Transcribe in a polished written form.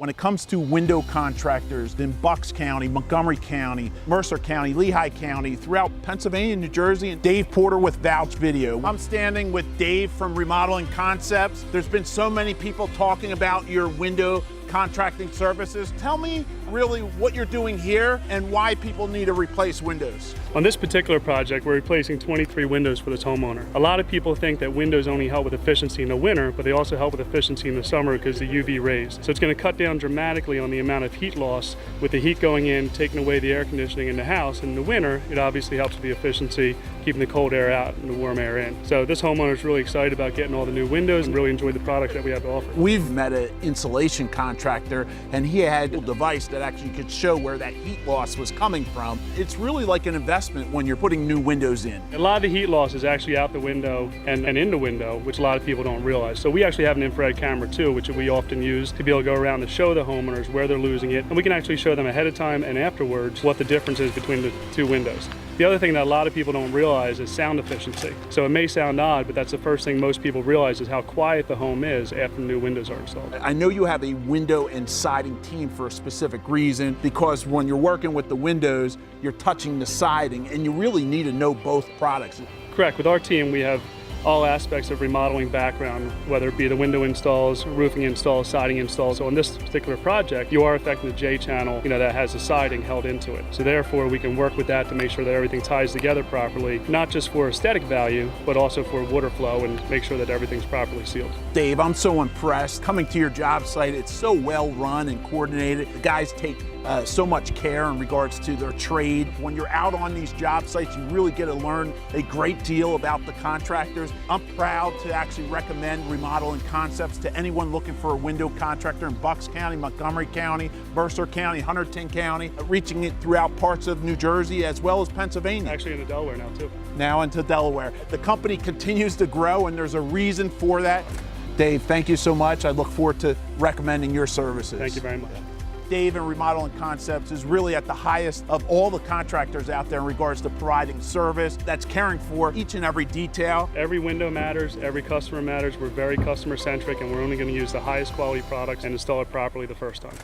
When it comes to window contractors in Bucks County, Montgomery County, Mercer County, Lehigh County, throughout Pennsylvania, New Jersey, and Dave Porter with Vouch Video. I'm standing with Dave from Remodeling Concepts. There's been so many people talking about your window contracting services. Tell me really what you're doing here and why people need to replace windows. On this particular project, we're replacing 23 windows for this homeowner. A lot of people think that windows only help with efficiency in the winter, but they also help with efficiency in the summer because the UV rays. So it's going to cut down dramatically on the amount of heat loss with the heat going in, taking away the air conditioning in the house. In the winter, it obviously helps with the efficiency, keeping the cold air out and the warm air in. So this homeowner is really excited about getting all the new windows and really enjoyed the product that we have to offer. We've met an insulation contractor and he had a device that actually could show where that heat loss was coming from. It's really like an investment when you're putting new windows in. A lot of the heat loss is actually out the window and in the window, which a lot of people don't realize. So we actually have an infrared camera too, which we often use to be able to go around and show the homeowners where they're losing it. And we can actually show them ahead of time and afterwards what the difference is between the two windows. The other thing that a lot of people don't realize is sound efficiency. So it may sound odd, but that's the first thing most people realize is how quiet the home is after the new windows are installed. I know you have a window and siding team for a specific reason, because when you're working with the windows, you're touching the siding and you really need to know both products. Correct. With our team, we have all aspects of remodeling background, whether it be the window installs, roofing installs, siding installs. So on this particular project, you are affecting the J channel, that has the siding held into it. So therefore, we can work with that to make sure that everything ties together properly, not just for aesthetic value, but also for water flow and make sure that everything's properly sealed. Dave, I'm so impressed. Coming to your job site, it's so well run and coordinated. The guys take so much care in regards to their trade. When you're out on these job sites, you really get to learn a great deal about the contractors. I'm proud to actually recommend Remodeling Concepts to anyone looking for a window contractor in Bucks County, Montgomery County, Mercer County, Hunterdon County, reaching it throughout parts of New Jersey as well as Pennsylvania. Actually into Delaware now too. Now into Delaware. The company continues to grow and there's a reason for that. Dave, thank you so much. I look forward to recommending your services. Thank you very much. Dave and Remodeling Concepts is really at the highest of all the contractors out there in regards to providing service that's caring for each and every detail. Every window matters, every customer matters. We're very customer centric and we're only going to use the highest quality products and install it properly the first time.